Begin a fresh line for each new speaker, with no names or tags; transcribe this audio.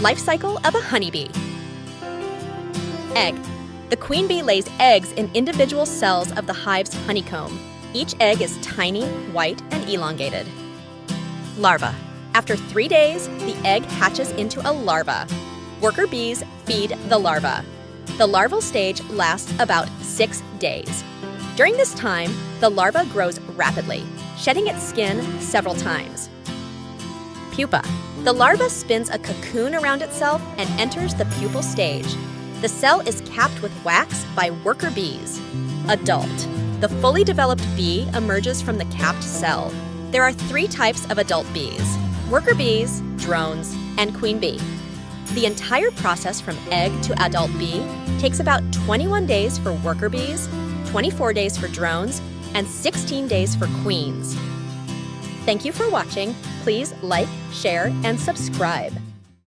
Life cycle of a honeybee. Egg. The queen bee lays eggs in individual cells of the hive's honeycomb. Each egg is tiny, white, and elongated. Larva. After 3 days, the egg hatches into a larva. Worker bees feed the larva. The larval stage lasts about 6 days. During this time, the larva grows rapidly, shedding its skin several times. Pupa. The larva spins a cocoon around itself and enters the pupal stage. The cell is capped with wax by worker bees. Adult. The fully developed bee emerges from the capped cell. There are 3 types of adult bees: worker bees, drones, and queen bee. The entire process from egg to adult bee takes about 21 days for worker bees, 24 days for drones, and 16 days for queens. Thank you for watching. Please like, share, and subscribe.